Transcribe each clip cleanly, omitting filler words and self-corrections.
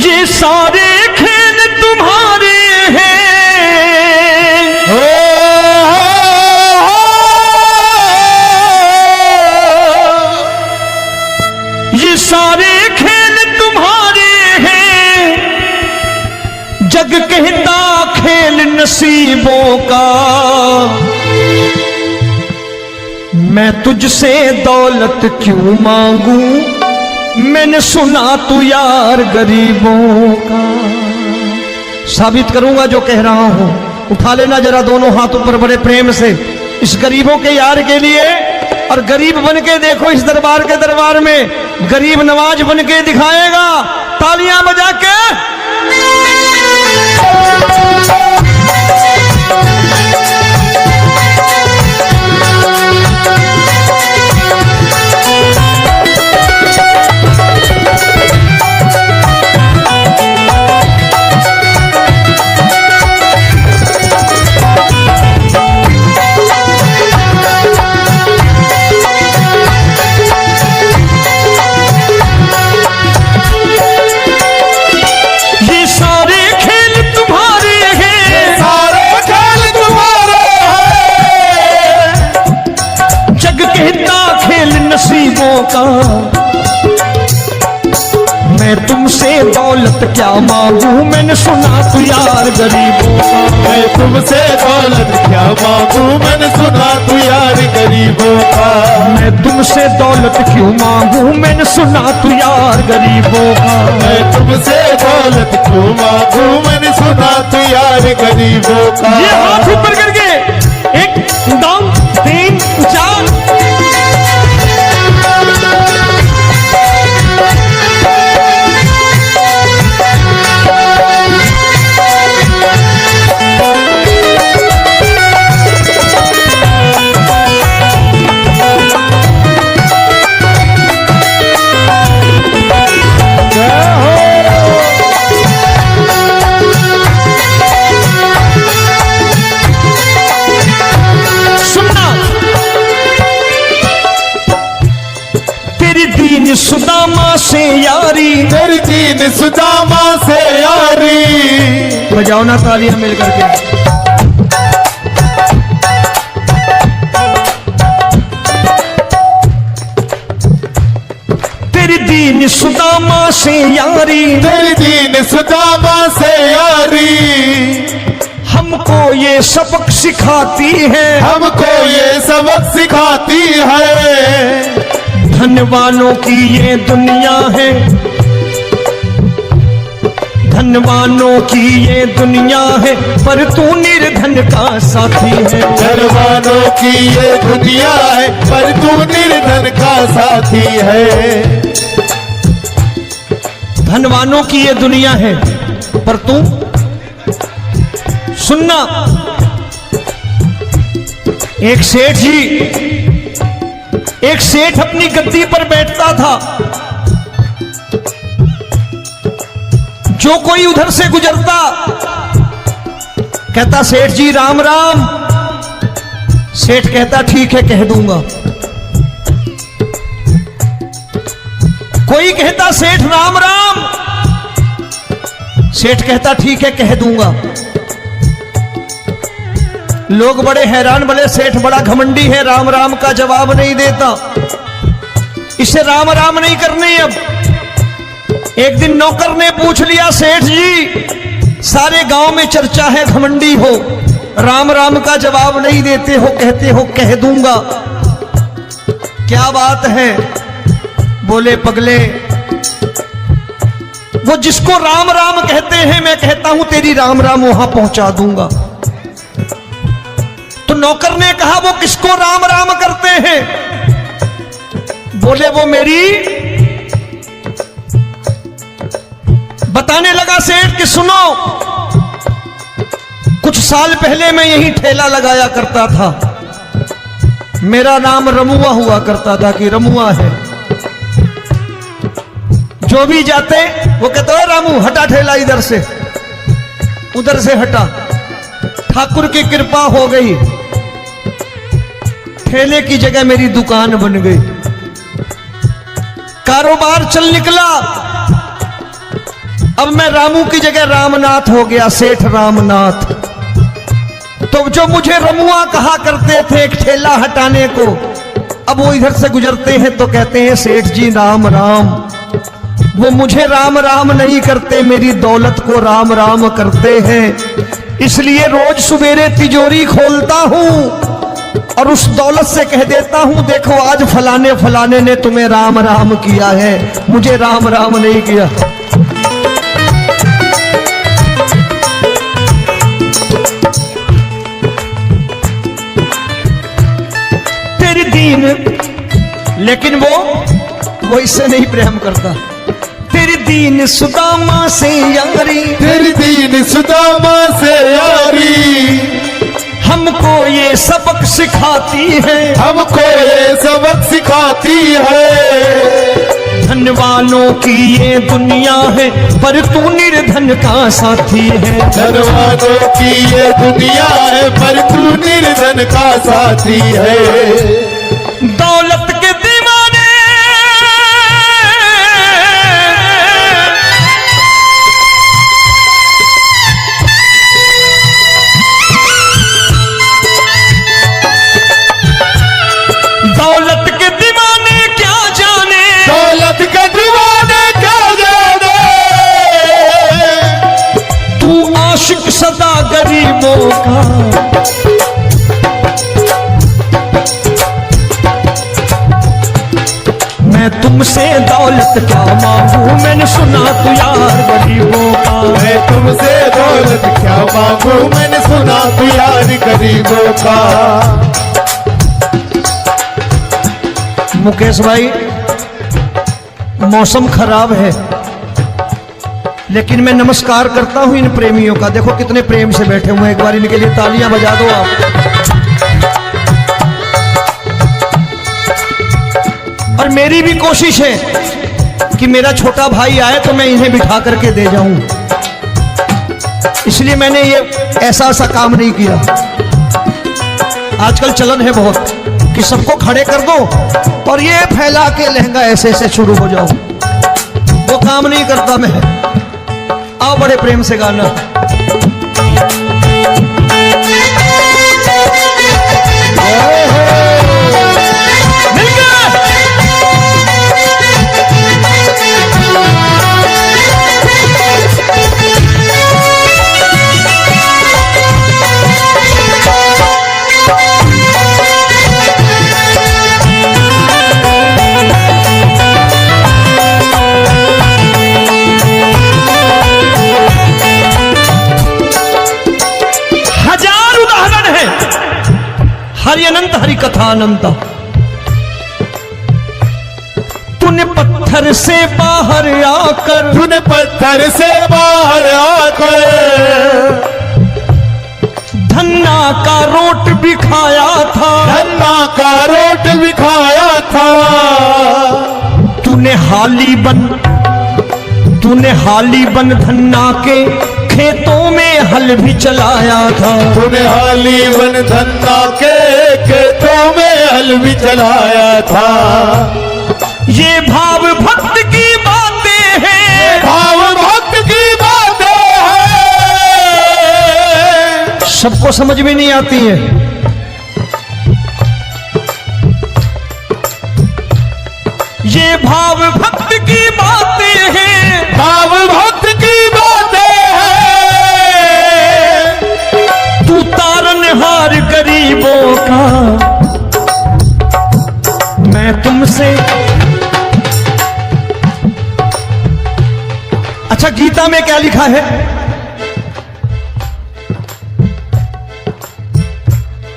ये सारे खेल तुम्हारे हैं, ये सारे खेल तुम्हारे हैं, जग कहता खेल नसीबों का। मैं तुझसे दौलत क्यों मांगू, मैंने सुना तू यार गरीबों का। साबित करूंगा जो कह रहा हूं। उठा लेना जरा दोनों हाथों पर बड़े प्रेम से इस गरीबों के यार के लिए, और गरीब बन के देखो इस दरबार के दरबार में गरीब नवाज बन के दिखाएगा, तालियां बजा के। नसीबों का मैं तुमसे दौलत क्या मांगू, मैंने सुना तू यार गरीबों का। मैं तुमसे दौलत क्या मांगू, मैंने सुना तू यार गरीबों का। मैं तुमसे दौलत क्यों मांगू, मैंने सुना तू यार गरीबों का। मैं तुमसे दौलत क्यों मांगू, मैंने सुना तू यार गरीबों का। ये हाथ ऊपर करके 1 2 3 4 सुदामा से यारी, तेरी दीन सुदामा से यारी। बजाओ ना तालियां मिल करके। तेरी दीन सुदामा से यारी, तेरी दीन सुदामा से यारी। हमको ये सबक सिखाती है, हमको ये सबक सिखाती है। धनवानों की ये दुनिया है, धनवानों की ये दुनिया है, पर तू निर्धन का साथी है। धनवानों की ये दुनिया है, पर तू निर्धन का साथी है। धनवानों की ये दुनिया है, पर तू सुनना। एक सेठ अपनी गद्दी पर बैठता था। जो कोई उधर से गुजरता कहता सेठ जी राम राम। सेठ कहता ठीक है कह दूंगा। कोई कहता सेठ राम राम। सेठ कहता ठीक है कह दूंगा। लोग बड़े हैरान, बोले सेठ बड़ा घमंडी है, राम राम का जवाब नहीं देता, इसे राम राम नहीं करने। अब एक दिन नौकर ने पूछ लिया सेठ जी सारे गांव में चर्चा है घमंडी हो, राम राम का जवाब नहीं देते हो, कहते हो कह दूंगा, क्या बात है? बोले पगले वो जिसको राम राम कहते हैं मैं कहता हूं तेरी राम राम वहां पहुंचा दूंगा। तो नौकर ने कहा वो किसको राम राम करते हैं? बोले वो मेरी। बताने लगा सेठ कि सुनो, कुछ साल पहले मैं यही ठेला लगाया करता था, मेरा नाम रमुआ हुआ करता था कि रमुआ है। जो भी जाते वो कहते हो रामू हटा ठेला इधर से, उधर से हटा। ठाकुर की कृपा हो गई, ठेले की जगह मेरी दुकान बन गई, कारोबार चल निकला। अब मैं रामू की जगह रामनाथ हो गया, सेठ रामनाथ। तो जो मुझे रमुआ कहा करते थे एक ठेला हटाने को, अब वो इधर से गुजरते हैं तो कहते हैं सेठ जी राम राम। वो मुझे राम राम नहीं करते, मेरी दौलत को राम राम करते हैं। इसलिए रोज सवेरे तिजोरी खोलता हूं और उस दौलत से कह देता हूं देखो आज फलाने फलाने ने तुम्हें राम राम किया है, मुझे राम राम नहीं किया। तेरी दीन, लेकिन वो इससे नहीं प्रेम करता। तेरी दीन सुदामा से यारी, तेरी दीन सुदामा से यारी, हमको ये सबक सिखाती है, हमको ये सबक सिखाती है। धन वालों की ये दुनिया है पर तू निर्धन का साथी है। धन वालों की ये दुनिया है पर तू निर्धन का साथी है। दौलत के दीवाने दौलत के दीवाने क्या जाने, दौलत के दीवाने क्या जाने, तू आशिक सदा गरीबों का। मैं तुमसे दौलत क्या मांगू, मैंने सुना तू यार गरीबों का। मैं तुमसे दौलत क्या मांगू, मैंने सुना तू यार गरीबों का। मुकेश भाई मौसम खराब है, लेकिन मैं नमस्कार करता हूं इन प्रेमियों का। देखो कितने प्रेम से बैठे हुए हैं, एक बार इनके लिए तालियां बजा दो आप। और मेरी भी कोशिश है कि मेरा छोटा भाई आए तो मैं इन्हें बिठा करके दे जाऊं, इसलिए मैंने ये ऐसा काम नहीं किया। आजकल चलन है बहुत कि सबको खड़े कर दो और ये फैला के लहंगा ऐसे ऐसे शुरू हो जाओ, वो काम नहीं करता मैं। आओ बड़े प्रेम से गाना। हरि अनंत हरि कथा अनंत। तूने पत्थर से बाहर आकर, तूने पत्थर से बाहर आकर धन्ना का रोट भी खाया था, धन्ना का रोट भी खाया था। तूने हाली बन धन्ना के खेतों में हल भी चलाया था। तूने हाली बन धन्ना के खेतों में हल भी चलाया था। ये भाव भक्त की बातें हैं, भाव भक्त की बातें हैं, सबको समझ में नहीं आती है। ये भाव भक्त की बातें हैं, भाव भक्त की बातें हैं। तू तारनहार गरीबों का, मैं तुमसे। अच्छा गीता में क्या लिखा है?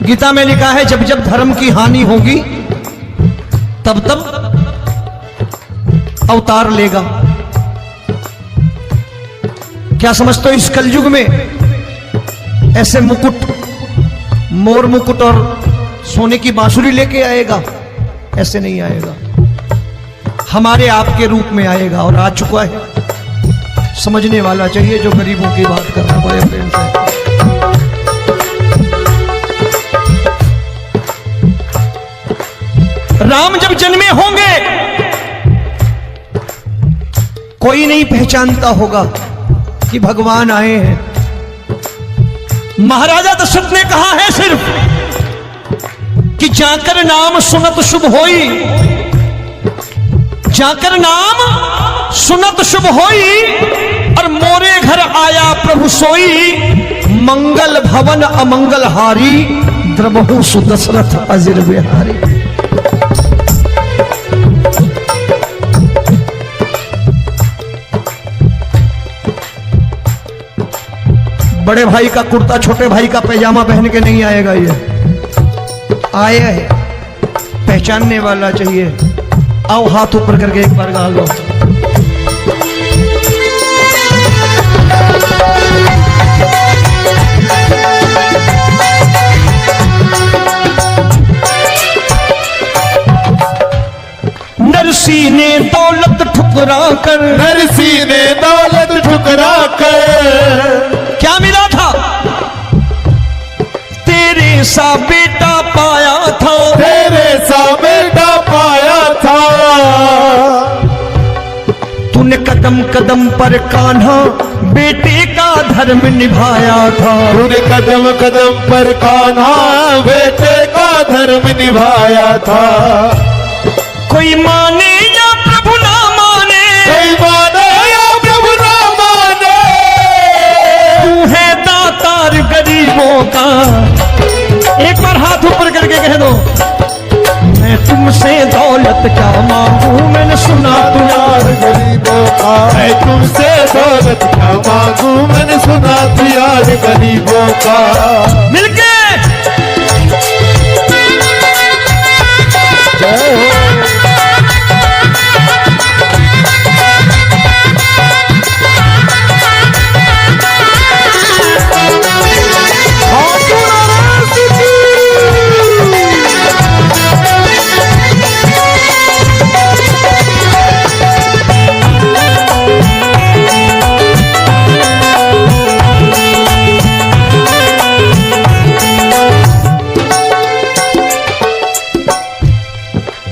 गीता में लिखा है जब जब धर्म की हानि होगी तब तब अवतार लेगा। क्या समझते हो इस कलयुग में ऐसे मुकुट, मोर मुकुट और सोने की बांसुरी लेके आएगा? ऐसे नहीं आएगा, हमारे आपके रूप में आएगा और आ चुका है। समझने वाला चाहिए जो गरीबों की बात कर रहा है बड़े प्रेम से। राम जब जन्मे होंगे कोई नहीं पहचानता होगा, कि भगवान आए हैं। महाराजा दशरथ ने कहा है सिर्फ कि जाकर नाम सुनत शुभ होई, जाकर नाम सुनत शुभ होई, और मोरे घर आया प्रभु सोई, मंगल भवन अमंगल हारी, द्रबहु सुदशरथ अजिर बिहारी। बड़े भाई का कुर्ता छोटे भाई का पैजामा पहन के नहीं आएगा, ये आया है पहचानने वाला चाहिए। आओ हाथ ऊपर करके एक बार गा लो। नरसी ने दौलत ठुकरा कर, नरसी ने दौलत ठुकरा कर, क्या मिला था? तेरे सा बेटा पाया था, तेरे सा बेटा पाया था। तूने कदम कदम पर कान्हा बेटे का धर्म निभाया था, तूने कदम कदम पर कान्हा बेटे का धर्म निभाया था। कोई माने या प्रभु ना माने, कोई माने या प्रभु ना माने, तू है दातार गरीबों का। एक बार हाथ ऊपर करके कह दो, मैं तुमसे दौलत क्या मांगू, मैंने सुना तू यार गरीबों का। मैं तुमसे दौलत क्या मांगू, मैंने सुना तू यार गरीबों का। मिलके जय हो।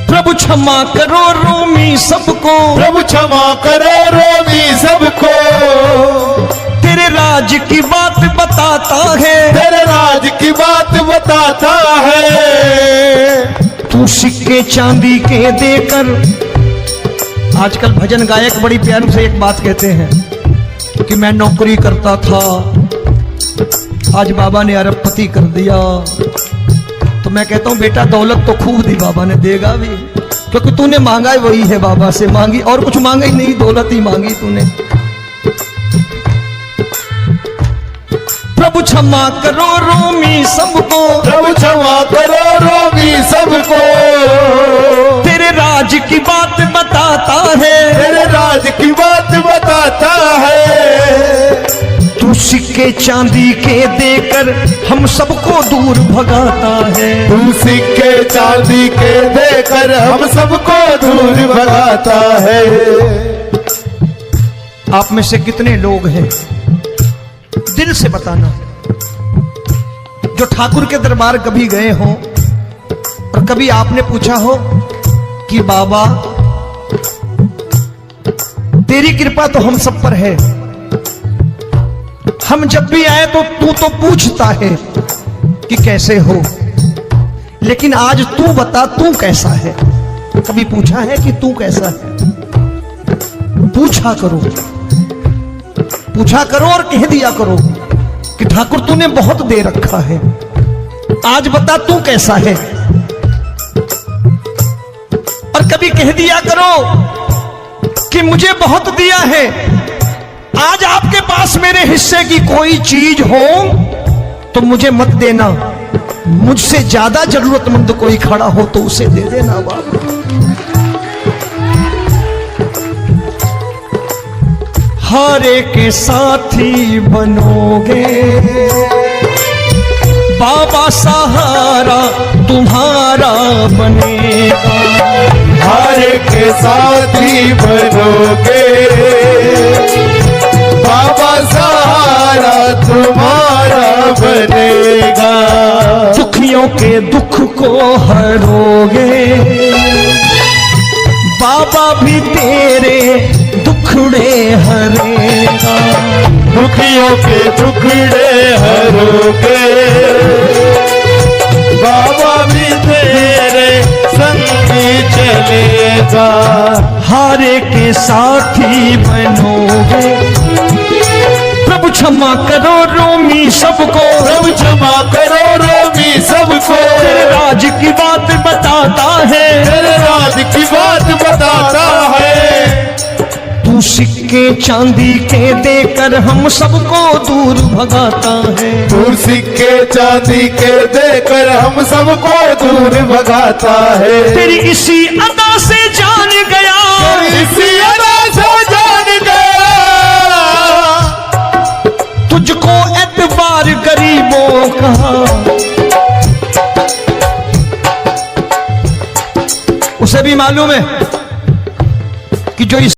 प्रभु क्षमा करो रोमी सबको, प्रभु क्षमा करो रोमी सबको। तेरे राज की बात बताता है, तेरे राज की बात बताता है। तू सिक्के चांदी के देकर। आजकल भजन गायक बड़ी प्यार से एक बात कहते हैं कि मैं नौकरी करता था, आज बाबा ने अरबपति कर दिया। तो मैं कहता हूं बेटा दौलत तो खूब दी बाबा ने, देगा भी, क्योंकि तूने मांगा ही वही है, बाबा से मांगी, और कुछ मांगा ही नहीं, दौलत ही मांगी तूने। प्रभु क्षमा करो रोमी सबको, प्रभु क्षमा करो रोमी सबको। तेरे राज की बात बताता है, तेरे राज की बात बताता है। तू सिक्के चांदी के देकर हम सबको दूर भगाता है। तू सिक्के चांदी के देकर हम सबको दूर भगाता है। आप में से कितने लोग हैं, दिल से बताना, जो ठाकुर के दरबार कभी गए हो और कभी आपने पूछा हो कि बाबा तेरी कृपा तो हम सब पर है, हम जब भी आए तो तू तो पूछता है कि कैसे हो, लेकिन आज तू बता तू कैसा है। कभी पूछा है कि तू कैसा है? पूछा करो, पूछा करो और कह दिया करो कि ठाकुर तूने बहुत दे रखा है, आज बता तू कैसा है। और कभी कह दिया करो कि मुझे बहुत दिया है, आज आपके पास मेरे हिस्से की कोई चीज हो तो मुझे मत देना, मुझसे ज्यादा जरूरतमंद कोई खड़ा हो तो उसे दे देना बाबा। हारे के साथी बनोगे बाबा, सहारा तुम्हारा बनेगा। हारे के साथी बनोगे बाबा, सहारा तुम्हारा बनेगा। दुखियों के दुख को हरोगे बाबा, भी तेरे दुखड़े हरेगा। दुखियों के टुकड़े हरोगे, बाबा भी तेरे संगी चलेगा। हारे के साथी बनोगे, प्रभु क्षमा करो रोमी सबको, प्रभु क्षमा करो रोमी सबको, तेरे राज की बात बताता है, तेरे राज की बात बताता है। तू सिक्के चांदी के देकर हम सबको दूर भगाता है। तू सिक्के चांदी के देकर हम सबको दूर भगाता है। तेरी इसी अदा से जान गया, इसी अदा से जान गया, तुझको एतबार गरीबों का। उसे भी मालूम है कि जो इस